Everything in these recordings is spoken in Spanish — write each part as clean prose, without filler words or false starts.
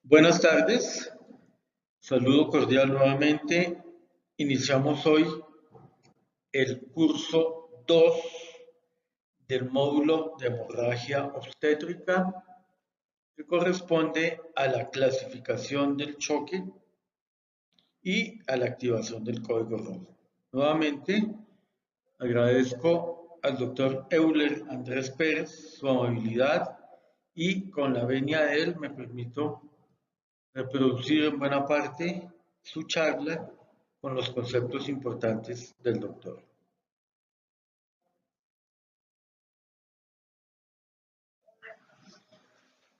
Buenas tardes, saludo cordial nuevamente. Iniciamos hoy el curso 2 del módulo de hemorragia obstétrica que corresponde a la clasificación del choque y a la activación del código rojo. Nuevamente, agradezco al doctor Euler Andrés Pérez su amabilidad y con la venia de él me permito reproducir en buena parte su charla con los conceptos importantes del doctor.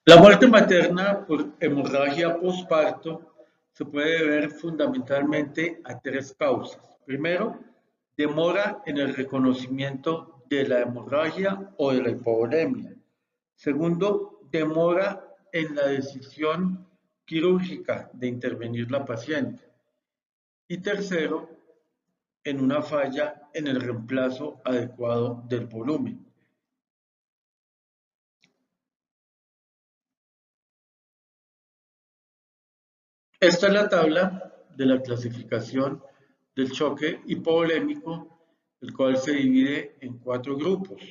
La muerte materna por hemorragia posparto se puede deber fundamentalmente a tres causas. Primero, demora en el reconocimiento de la hemorragia o de la hipovolemia. Segundo, demora en la decisión quirúrgica de intervenir la paciente. Y tercero, en una falla en el reemplazo adecuado del volumen. Esta es la tabla de la clasificación del choque hipovolémico, el cual se divide en 4 grupos: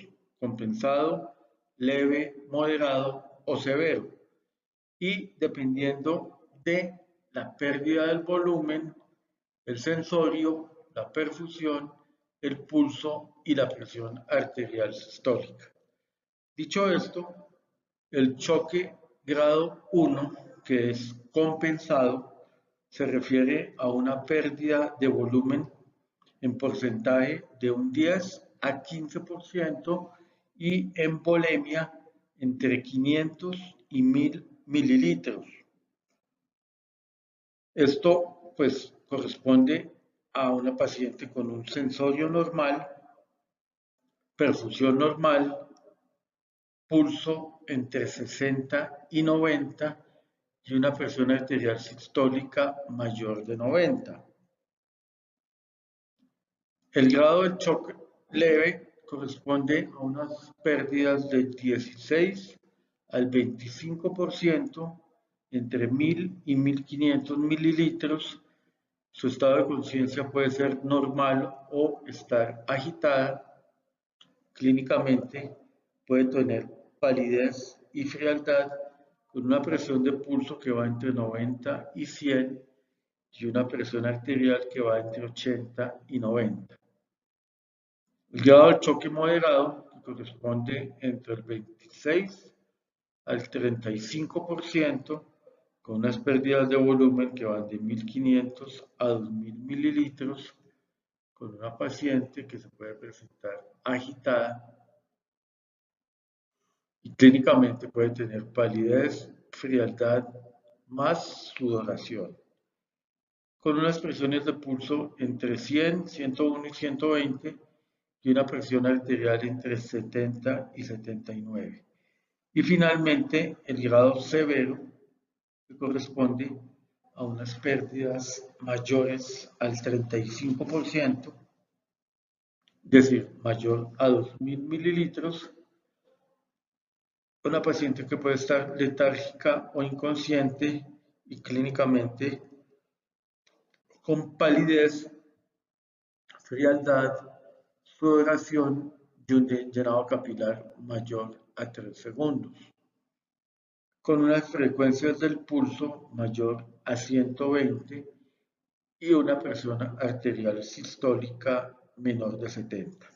compensado, leve, moderado o severo. Y dependiendo de la pérdida del volumen, el sensorio, la perfusión, el pulso y la presión arterial sistólica. Dicho esto, el choque grado 1, que es compensado, se refiere a una pérdida de volumen en porcentaje de un 10 a 15% y en volemia entre 500 y 1000 mililitros. Esto pues corresponde a una paciente con un sensorio normal, perfusión normal, pulso entre 60 y 90 y una presión arterial sistólica mayor de 90. El grado de choque leve corresponde a unas pérdidas del 16 al 25% entre 1000 y 1500 mililitros. Su estado de conciencia puede ser normal o estar agitada. Clínicamente puede tener palidez y frialdad con una presión de pulso que va entre 90 y 100 y una presión arterial que va entre 80 y 90. El grado de choque moderado, que corresponde entre el 26 al 35%, con unas pérdidas de volumen que van de 1500 a 2000 mililitros, con una paciente que se puede presentar agitada y clínicamente puede tener palidez, frialdad, más sudoración, con unas presiones de pulso entre 100, 101 y 120 y una presión arterial entre 70 y 79. Y finalmente, el grado severo, que corresponde a unas pérdidas mayores al 35%, es decir, mayor a 2000 mililitros, una paciente que puede estar letárgica o inconsciente y clínicamente con palidez, frialdad, sudoración y un llenado capilar mayor a 3 segundos, con unas frecuencias del pulso mayor a 120 y una presión arterial sistólica menor de 70.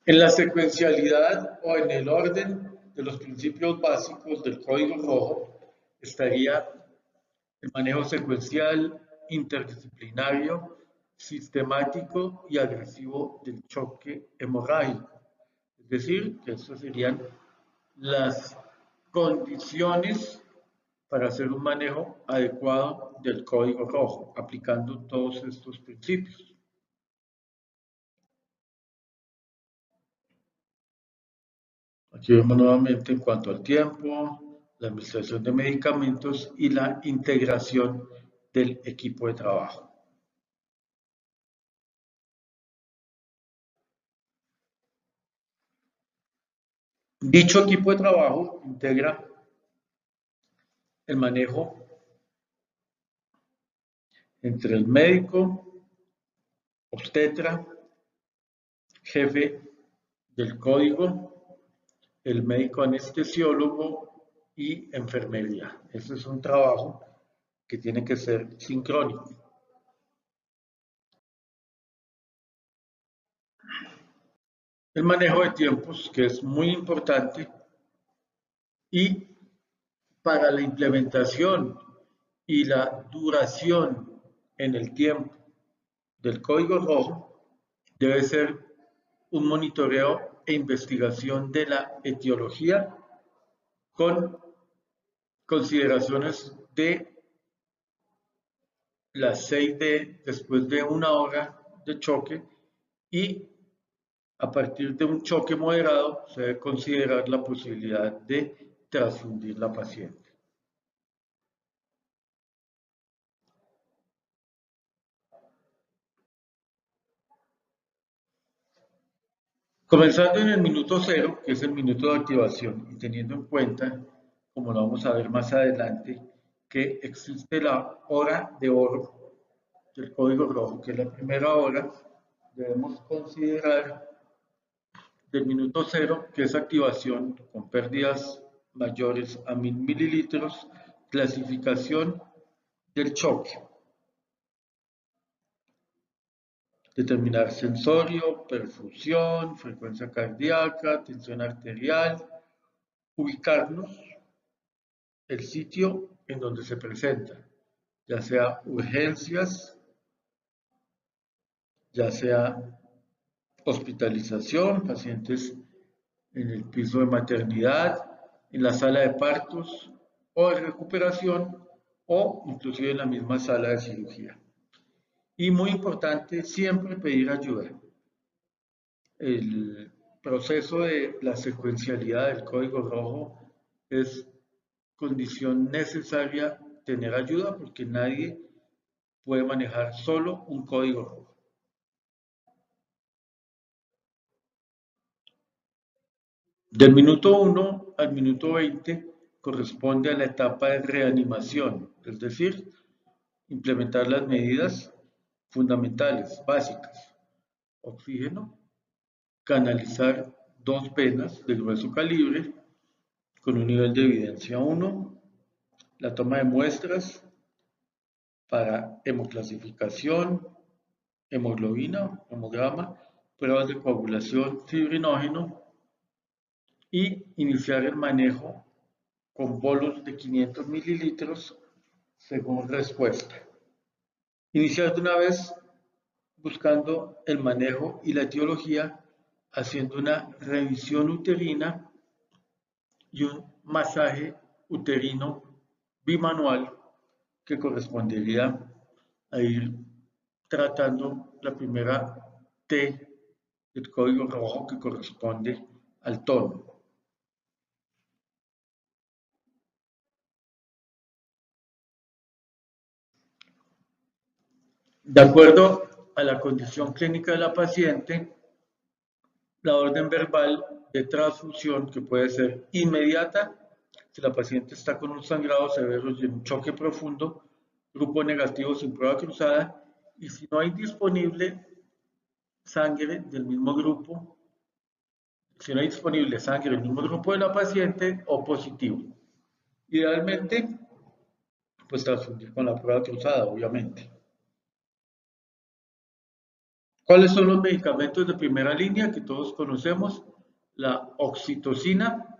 En la secuencialidad o en el orden de los principios básicos del código rojo estaría el manejo secuencial, interdisciplinario, sistemático y agresivo del choque hemorrágico. Es decir, que estas serían las condiciones para hacer un manejo adecuado del código rojo, aplicando todos estos principios. Aquí vemos nuevamente en cuanto al tiempo, la administración de medicamentos y la integración del equipo de trabajo. Dicho equipo de trabajo integra el manejo entre el médico, obstetra, jefe del código, el médico anestesiólogo y enfermería. Ese es un trabajo que tiene que ser sincrónico. El manejo de tiempos, que es muy importante, y para la implementación y la duración en el tiempo del código rojo, debe ser un monitoreo e investigación de la etiología con consideraciones de las 6D después de una hora de choque y a partir de un choque moderado se debe considerar la posibilidad de transfundir la paciente. Comenzando en el minuto cero, que es el minuto de activación, y teniendo en cuenta, como lo vamos a ver más adelante, que existe la hora de oro del código rojo, que es la primera hora, debemos considerar del minuto cero, que es activación con pérdidas mayores a 1000 mililitros, clasificación del choque, determinar sensorio, perfusión, frecuencia cardíaca, tensión arterial, ubicarnos el sitio en donde se presenta, ya sea urgencias, ya sea hospitalización, pacientes en el piso de maternidad, en la sala de partos o de recuperación o inclusive en la misma sala de cirugía. Y muy importante, siempre pedir ayuda. El proceso de la secuencialidad del código rojo es condición necesaria tener ayuda porque nadie puede manejar solo un código rojo. Del minuto 1 al minuto 20 corresponde a la etapa de reanimación, es decir, implementar las medidas fundamentales, básicas, oxígeno, canalizar 2 venas de grueso calibre con un nivel de evidencia 1, la toma de muestras para hemoclasificación, hemoglobina, hemograma, pruebas de coagulación, fibrinógeno y iniciar el manejo con bolos de 500 mililitros según respuesta. Iniciar de una vez buscando el manejo y la etiología, haciendo una revisión uterina y un masaje uterino bimanual que correspondería a ir tratando la primera T del código rojo que corresponde al tono. De acuerdo a la condición clínica de la paciente, la orden verbal de transfusión, que puede ser inmediata, si la paciente está con un sangrado severo y un choque profundo, grupo negativo sin prueba cruzada, y si no hay disponible sangre del mismo grupo, si no hay disponible sangre del mismo grupo de la paciente o positivo. Idealmente, pues transfundir con la prueba cruzada, obviamente. ¿Cuáles son los medicamentos de primera línea que todos conocemos? La oxitocina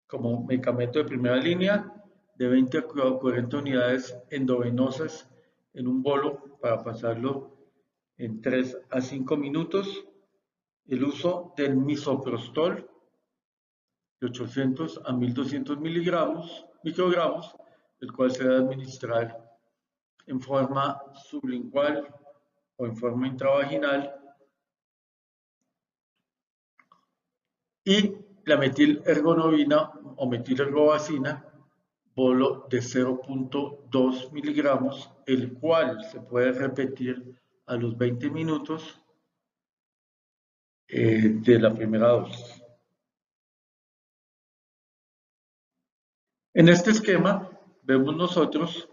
como medicamento de primera línea de 20 a 40 unidades endovenosas en un bolo para pasarlo en 3 a 5 minutos. El uso del misoprostol de 800 a 1200 microgramos, el cual se debe administrar en forma sublingual o en forma intravaginal, y la metilergonovina o metilergobacina, bolo de 0.2 miligramos, el cual se puede repetir a los 20 minutos de la primera dosis. En este esquema vemos nosotros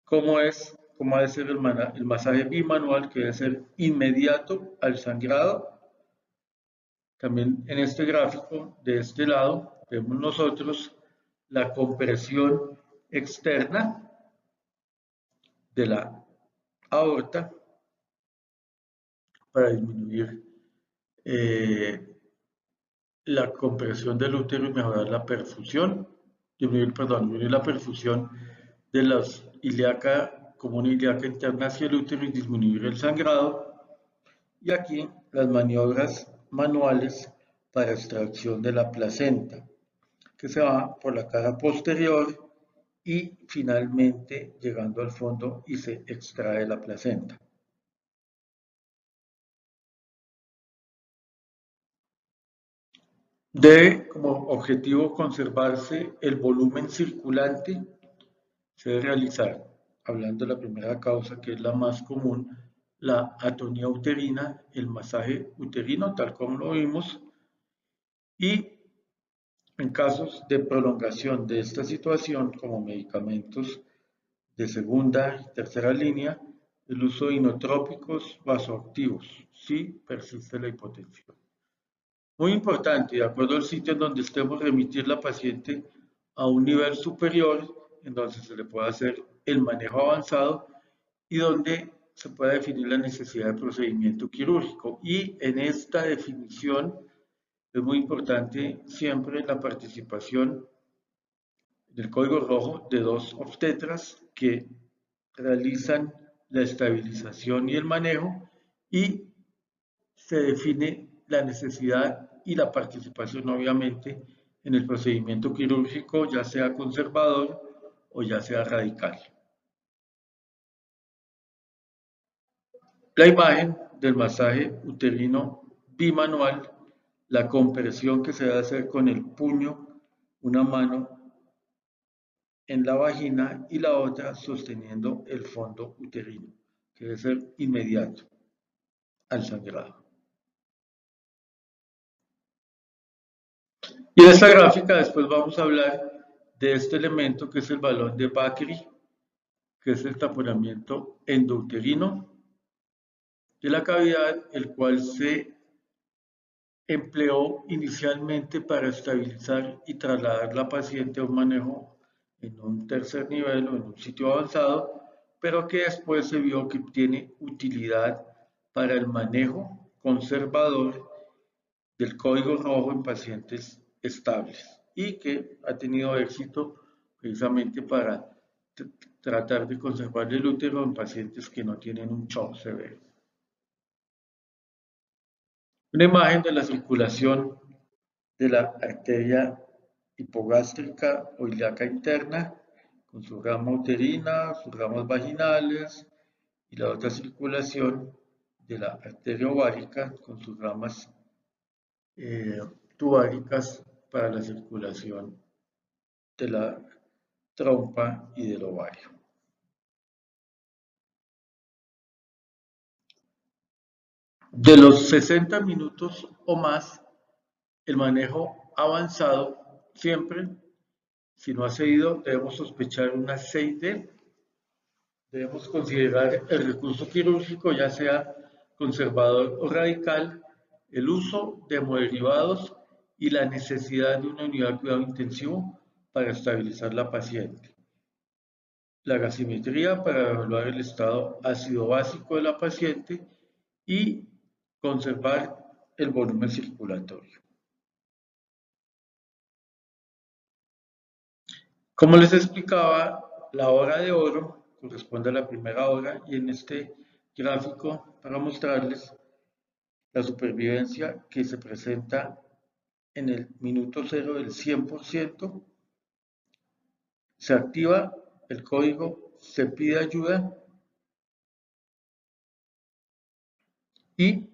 cómo ha de ser el masaje bimanual, que debe ser inmediato al sangrado. También en este gráfico de este lado vemos nosotros la compresión externa de la aorta para disminuir la compresión del útero y mejorar la perfusión, disminuir la perfusión de la ilíaca común ilíaca interna hacia el útero y disminuir el sangrado. Y aquí las maniobras manuales para extracción de la placenta, que se va por la cara posterior y finalmente llegando al fondo y se extrae la placenta. Debe como objetivo conservarse el volumen circulante. Se debe realizar, hablando de la primera causa, que es la más común, la atonía uterina, el masaje uterino, tal como lo vimos, y en casos de prolongación de esta situación, como medicamentos de segunda y tercera línea, el uso de inotrópicos vasoactivos, si persiste la hipotensión. Muy importante, de acuerdo al sitio en donde estemos, remitir la paciente a un nivel superior, en donde se le pueda hacer el manejo avanzado y donde se pueda definir la necesidad de procedimiento quirúrgico. Y en esta definición es muy importante siempre la participación del código rojo de 2 obstetras que realizan la estabilización y el manejo, y se define la necesidad y la participación, obviamente, en el procedimiento quirúrgico, ya sea conservador o ya sea radical. La imagen del masaje uterino bimanual, la compresión que se debe hacer con el puño, una mano en la vagina y la otra sosteniendo el fondo uterino, que debe ser inmediato al sangrado. Y en esta gráfica después vamos a hablar de este elemento que es el balón de Bakry, que es el taponamiento endouterino de la cavidad, el cual se empleó inicialmente para estabilizar y trasladar a la paciente a un manejo en un tercer nivel o en un sitio avanzado, pero que después se vio que tiene utilidad para el manejo conservador del código rojo en pacientes estables y que ha tenido éxito precisamente para tratar de conservar el útero en pacientes que no tienen un shock severo. Una imagen de la circulación de la arteria hipogástrica o ilíaca interna con su rama uterina, sus ramas vaginales y la otra circulación de la arteria ovárica con sus ramas tubáricas para la circulación de la trompa y del ovario. De los 60 minutos o más, el manejo avanzado siempre, si no ha seguido, debemos sospechar una 6D. Debemos considerar el recurso quirúrgico, ya sea conservador o radical, el uso de hemoderivados y la necesidad de una unidad de cuidado intensivo para estabilizar la paciente. La gasimetría para evaluar el estado ácido básico de la paciente y conservar el volumen circulatorio. Como les explicaba, la hora de oro corresponde a la primera hora y en este gráfico para mostrarles la supervivencia que se presenta en el minuto cero del 100%, se activa el código, se pide ayuda y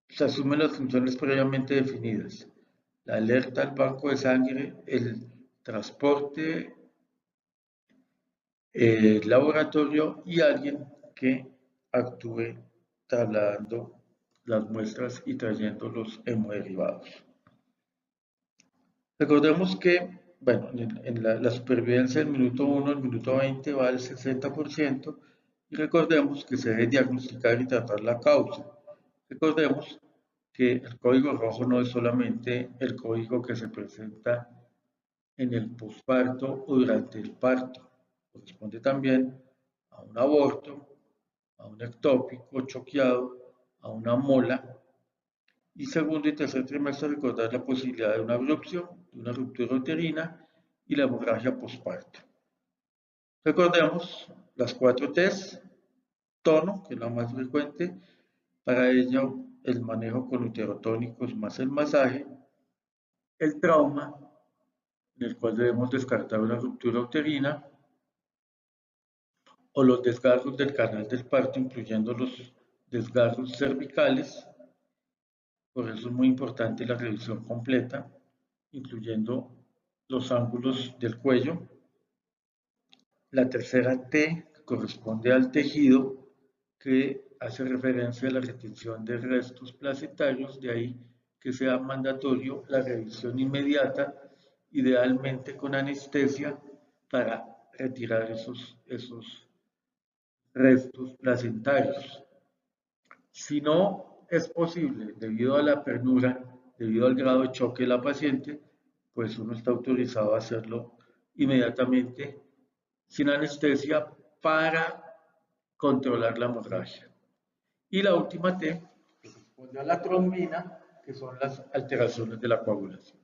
se asumen las funciones previamente definidas. La alerta al banco de sangre, el transporte, el laboratorio y alguien que actúe trasladando las muestras y trayendo los hemoderivados. Recordemos que bueno, la supervivencia del minuto 1 al minuto 20 va al 60% y recordemos que se debe diagnosticar y tratar la causa. Recordemos que el código rojo no es solamente el código que se presenta en el posparto o durante el parto, corresponde también a un aborto, a un ectópico choqueado, a una mola. Y segundo y tercer trimestre recordar la posibilidad de una erupción, de una ruptura uterina y la hemorragia posparto. Recordemos las 4 T's, tono, que es la más frecuente, para ello el manejo con uterotónicos más el masaje, el trauma, en el cual debemos descartar una ruptura uterina, o los desgarros del canal del parto, incluyendo los desgarros cervicales. Por eso es muy importante la revisión completa, incluyendo los ángulos del cuello. La tercera T corresponde al tejido, que hace referencia a la retención de restos placentarios, de ahí que sea mandatorio la revisión inmediata, idealmente con anestesia, para retirar esos restos placentarios. Si no es posible, debido a la apertura, debido al grado de choque de la paciente, pues uno está autorizado a hacerlo inmediatamente sin anestesia para controlar la hemorragia. Y la última T corresponde a la trombina, que son las alteraciones de la coagulación.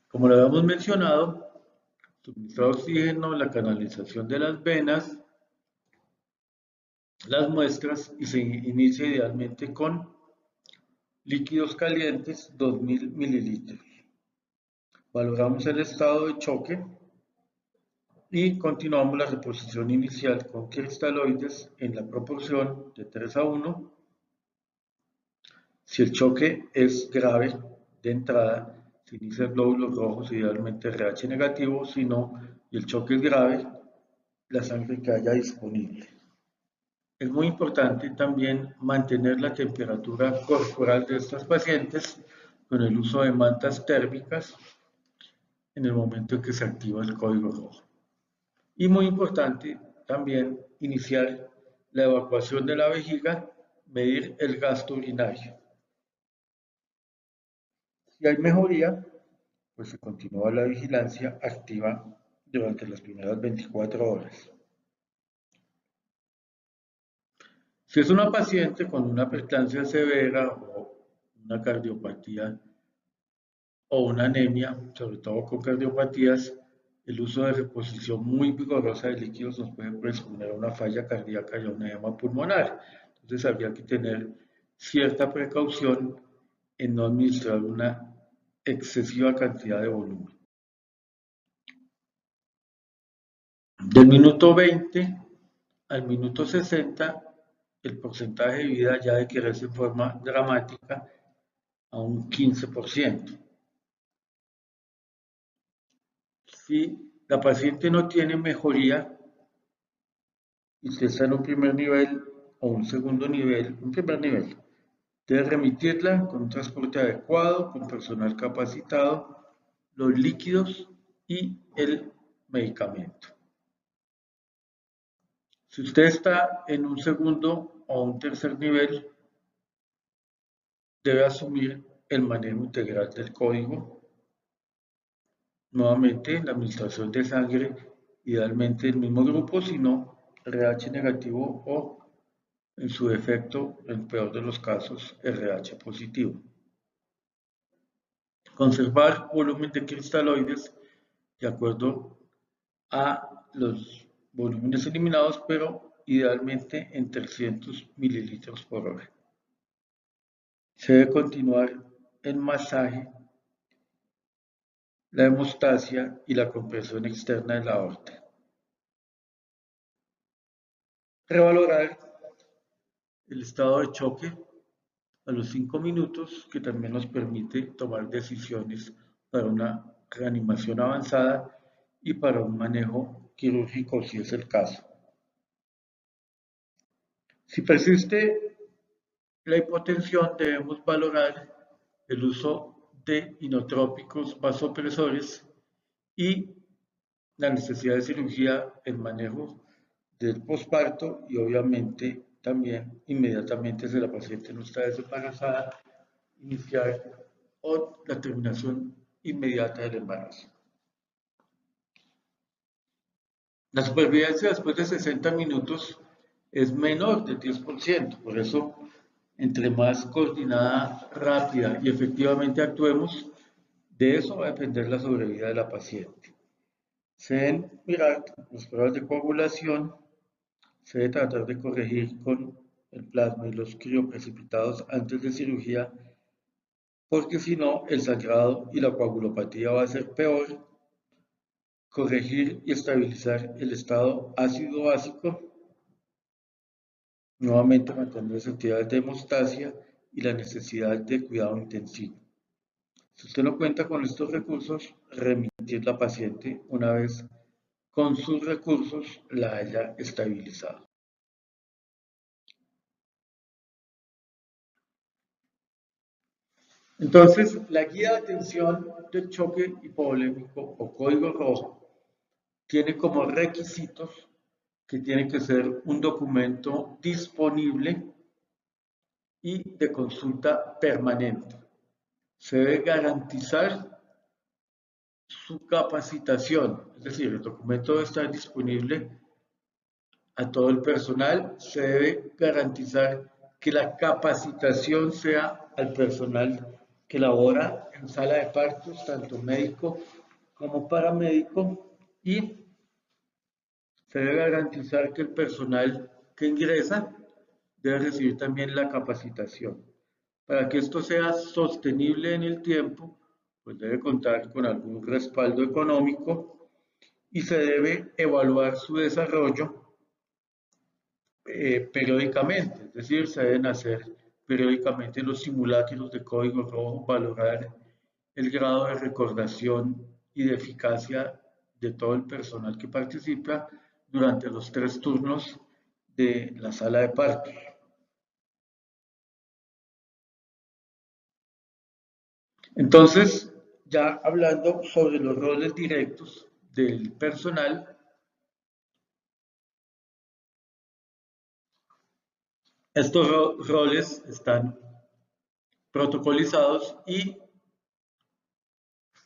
Como lo habíamos mencionado, suministrar oxígeno, la canalización de las venas, las muestras, y se inicia idealmente con líquidos calientes, 2000 mililitros. Valoramos el estado de choque y continuamos la reposición inicial con cristaloides en la proporción de 3:1. Si el choque es grave de entrada, se inician glóbulos rojos, idealmente RH negativo. Si no, y el choque es grave, la sangre que haya disponible. Es muy importante también mantener la temperatura corporal de estos pacientes con el uso de mantas térmicas en el momento en que se activa el código rojo. Y muy importante también iniciar la evacuación de la vejiga, medir el gasto urinario. Si hay mejoría, pues se continúa la vigilancia activa durante las primeras 24 horas. Si es una paciente con una perclancia severa o una cardiopatía o una anemia, sobre todo con cardiopatías, el uso de reposición muy vigorosa de líquidos nos puede predisponer a una falla cardíaca y a una edema pulmonar. Entonces habría que tener cierta precaución en no administrar una excesiva cantidad de volumen. Del minuto 20 al minuto 60, el porcentaje de vida ya decrece en forma dramática a un 15%. Si la paciente no tiene mejoría y usted está en un primer nivel o un segundo nivel, un primer nivel, debe remitirla con un transporte adecuado, con personal capacitado, los líquidos y el medicamento. Si usted está en un segundo o un tercer nivel, debe asumir el manejo integral del código. Nuevamente, la administración de sangre, idealmente el mismo grupo, sino RH negativo o, en su defecto, en el peor de los casos, RH positivo. Conservar volumen de cristaloides de acuerdo a los volúmenes eliminados, pero idealmente en 300 mililitros por hora. Se debe continuar el masaje, la hemostasia y la compresión externa de la aorta. Revalorar el estado de choque a los 5 minutos, que también nos permite tomar decisiones para una reanimación avanzada y para un manejo quirúrgico si es el caso. Si persiste la hipotensión, debemos valorar el uso de inotrópicos vasopresores y la necesidad de cirugía, el manejo del posparto y obviamente también inmediatamente si la paciente no está desembarazada, iniciar o la terminación inmediata del embarazo. La supervivencia después de 60 minutos es menor del 10%, por eso entre más coordinada, rápida y efectivamente actuemos, de eso va a depender la sobrevida de la paciente. Se deben mirar las pruebas de coagulación, se debe tratar de corregir con el plasma y los crioprecipitados antes de cirugía, porque si no, el sangrado y la coagulopatía va a ser peor. Corregir y estabilizar el estado ácido básico, nuevamente mantener las actividades de hemostasia y la necesidad de cuidado intensivo. Si usted no cuenta con estos recursos, remitir la paciente una vez con sus recursos la haya estabilizado. Entonces, la guía de atención del choque hipovolémico o código rojo tiene como requisitos que tiene que ser un documento disponible y de consulta permanente. Se debe garantizar su capacitación, es decir, el documento debe estar disponible a todo el personal, se debe garantizar que la capacitación sea al personal que labora en sala de partos, tanto médico como paramédico, y se debe garantizar que el personal que ingresa debe recibir también la capacitación. Para que esto sea sostenible en el tiempo, pues debe contar con algún respaldo económico y se debe evaluar su desarrollo periódicamente, es decir, se deben hacer periódicamente los simulacros de código rojo, valorar el grado de recordación y de eficacia de todo el personal que participa durante los 3 turnos de la sala de partos. Entonces, ya hablando sobre los roles directos del personal, estos roles están protocolizados y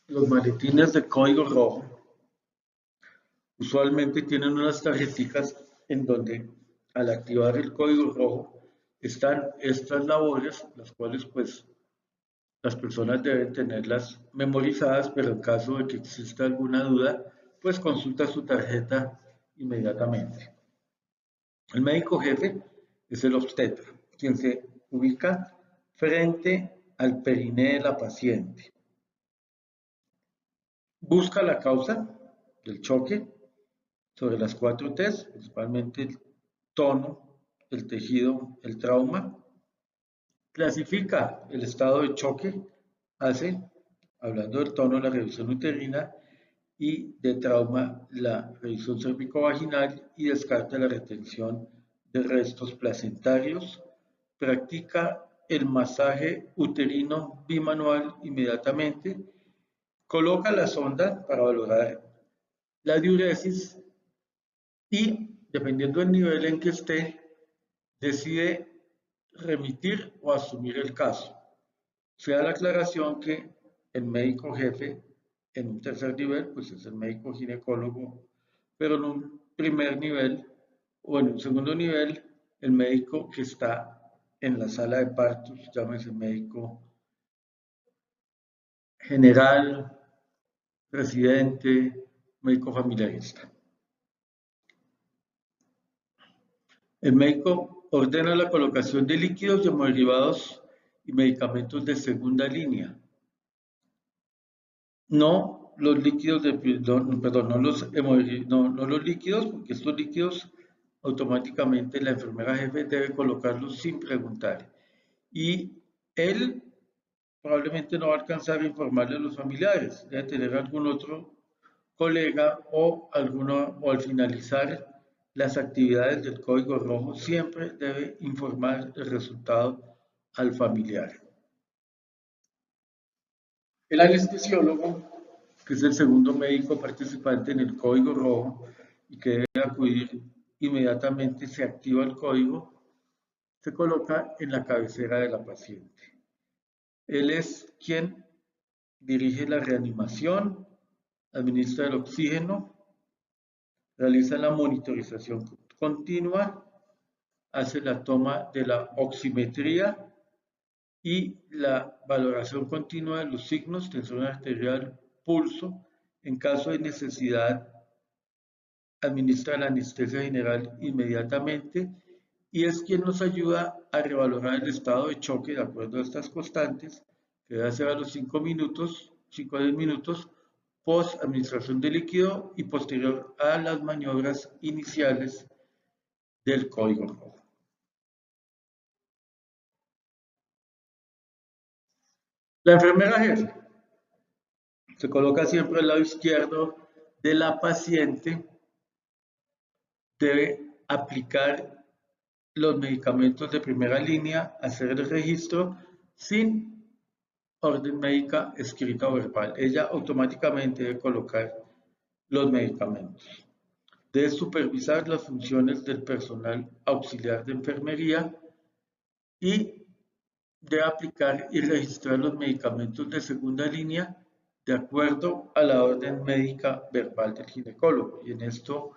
los maletines de código rojo usualmente tienen unas tarjeticas en donde al activar el código rojo están estas labores, las cuales pues las personas deben tenerlas memorizadas, pero en caso de que exista alguna duda, pues consulta su tarjeta inmediatamente. El médico jefe es el obstetra, quien se ubica frente al periné de la paciente. Busca la causa del choque sobre las 4 T's, principalmente el tono, el tejido, el trauma. Clasifica el estado de choque, hace, hablando del tono, la revisión uterina y de trauma, la revisión cervicovaginal y descarta la retención de restos placentarios. Practica el masaje uterino bimanual inmediatamente. Coloca la sonda para valorar la diuresis y, dependiendo del nivel en que esté, decide remitir o asumir el caso. Se da la aclaración que el médico jefe en un tercer nivel, pues es el médico ginecólogo, pero en un primer nivel o en un segundo nivel, el médico que está en la sala de partos, llámese médico general, residente, médico familiarista. El médico ordena la colocación de líquidos, hemoderivados y medicamentos de segunda línea. No los líquidos de, perdón, no los líquidos, porque estos líquidos automáticamente la enfermera jefe debe colocarlos sin preguntar. Y él probablemente no va a alcanzar a informarle a los familiares, debe tener algún otro colega o al finalizar las actividades del código rojo, siempre debe informar el resultado al familiar. El anestesiólogo, que es el segundo médico participante en el código rojo y que debe acudir inmediatamente, se activa el código, se coloca en la cabecera de la paciente. Él es quien dirige la reanimación, administra el oxígeno, realiza la monitorización continua, hace la toma de la oximetría y la valoración continua de los signos, tensión arterial, pulso. En caso de necesidad, administra la anestesia general inmediatamente y es quien nos ayuda a revalorar el estado de choque de acuerdo a estas constantes, que debe ser a los 5 minutos, 5 a 10 minutos, post administración de líquido y posterior a las maniobras iniciales del código rojo. La enfermera jefe se coloca siempre al lado izquierdo de la paciente, debe aplicar los medicamentos de primera línea, hacer el registro sin orden médica escrita o verbal. Ella automáticamente debe colocar los medicamentos. Debe supervisar las funciones del personal auxiliar de enfermería y debe aplicar y registrar los medicamentos de segunda línea de acuerdo a la orden médica verbal del ginecólogo. Y en esto,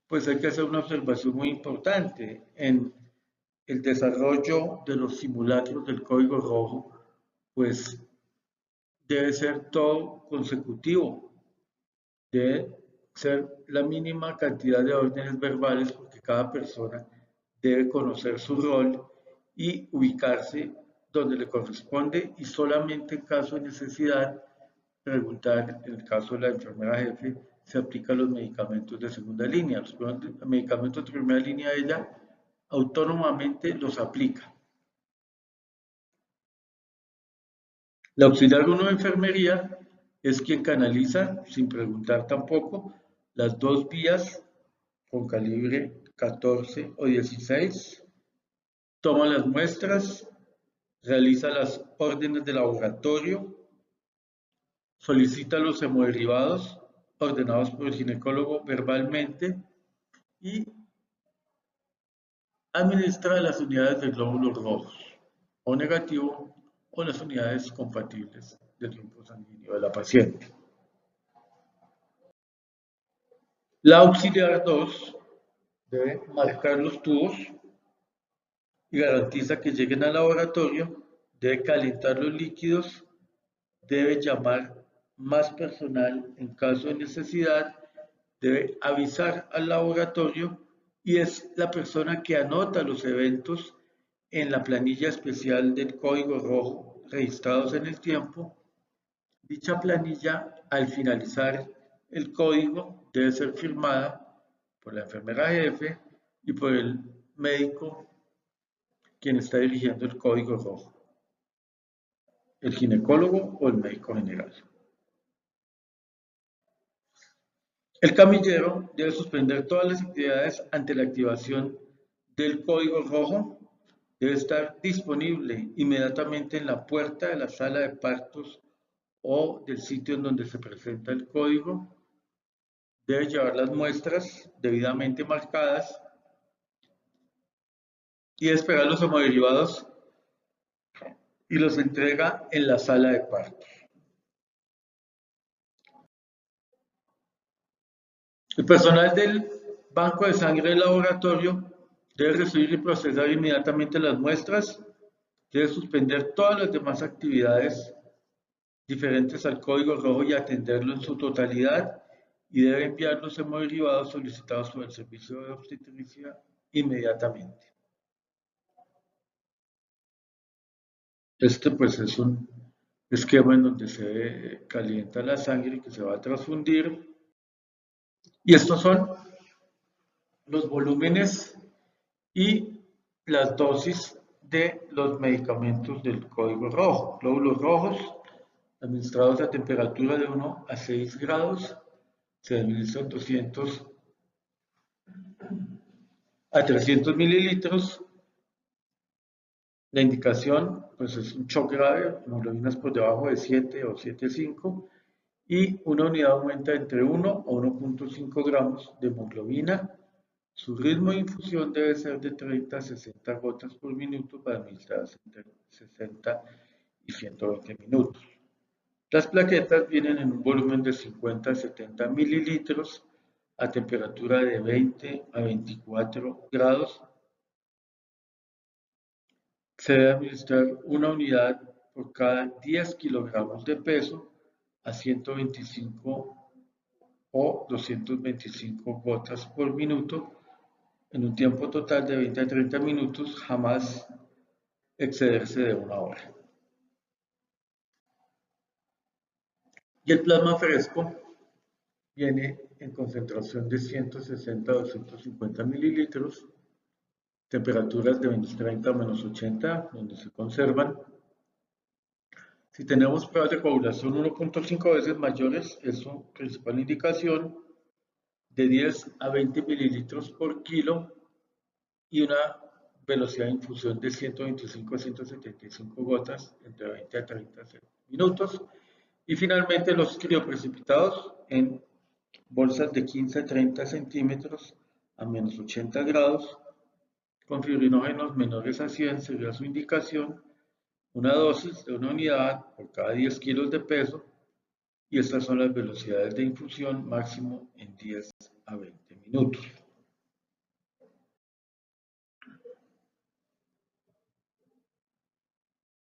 pues hay que hacer una observación muy importante. En el desarrollo de los simulacros del código rojo, pues debe ser todo consecutivo, debe ser la mínima cantidad de órdenes verbales porque cada persona debe conocer su rol y ubicarse donde le corresponde y solamente en caso de necesidad preguntar, en el caso de la enfermera jefe, se aplican los medicamentos de segunda línea. Los medicamentos de primera línea ella autónomamente los aplica. La auxiliar 1 de enfermería es quien canaliza, sin preguntar tampoco, las dos vías con calibre 14 o 16, toma las muestras, realiza las órdenes de laboratorio, solicita los hemoderivados ordenados por el ginecólogo verbalmente y administra las unidades de glóbulos rojos o negativo o las unidades compatibles del grupo sanguíneo de la paciente. La auxiliar 2 debe marcar los tubos y garantiza que lleguen al laboratorio, debe calentar los líquidos, debe llamar más personal en caso de necesidad, debe avisar al laboratorio y es la persona que anota los eventos en la planilla especial del código rojo registrados en el tiempo. Dicha planilla, al finalizar el código, debe ser firmada por la enfermera jefe y por el médico quien está dirigiendo el código rojo, el ginecólogo o el médico general. El camillero debe suspender todas las actividades ante la activación del código rojo. Debe estar disponible inmediatamente en la puerta de la sala de partos o del sitio en donde se presenta el código. Debe llevar las muestras debidamente marcadas y esperar los hemoderivados y los entrega en la sala de partos. El personal del banco de sangre del laboratorio debe recibir y procesar inmediatamente las muestras, debe suspender todas las demás actividades diferentes al código rojo y atenderlo en su totalidad y debe enviar los hemoderivados solicitados por el servicio de obstetricia inmediatamente. Este pues es un esquema en donde se calienta la sangre que se va a transfundir y estos son los volúmenes y las dosis de los medicamentos del código rojo. Glóbulos rojos administrados a temperatura de 1 a 6 grados, se administran 200 a 300 mililitros La indicación pues es un shock grave, hemoglobinas por debajo de 7 o 7,5 y una unidad aumenta entre 1 o 1,5 gramos de hemoglobina. Su ritmo de infusión debe ser de 30 a 60 gotas por minuto para administrarse entre 60 y 120 minutos. Las plaquetas vienen en un volumen de 50 a 70 mililitros a temperatura de 20 a 24 grados. Se debe administrar una unidad por cada 10 kilogramos de peso a 125 o 225 gotas por minuto en un tiempo total de 20 a 30 minutos, jamás excederse de una hora. Y el plasma fresco viene en concentración de 160 a 250 mililitros, temperaturas de menos 30 a menos 80, donde se conservan. Si tenemos pruebas de coagulación 1,5 veces mayores, es su principal indicación, de 10 a 20 mililitros por kilo y una velocidad de infusión de 125 a 175 gotas entre 20 a 30 minutos. Y finalmente los crioprecipitados en bolsas de 15 a 30 centímetros a menos 80 grados con fibrinógenos menores a 100 sería su indicación, una dosis de una unidad por cada 10 kilos de peso y estas son las velocidades de infusión máximo en 10 a 20 minutos.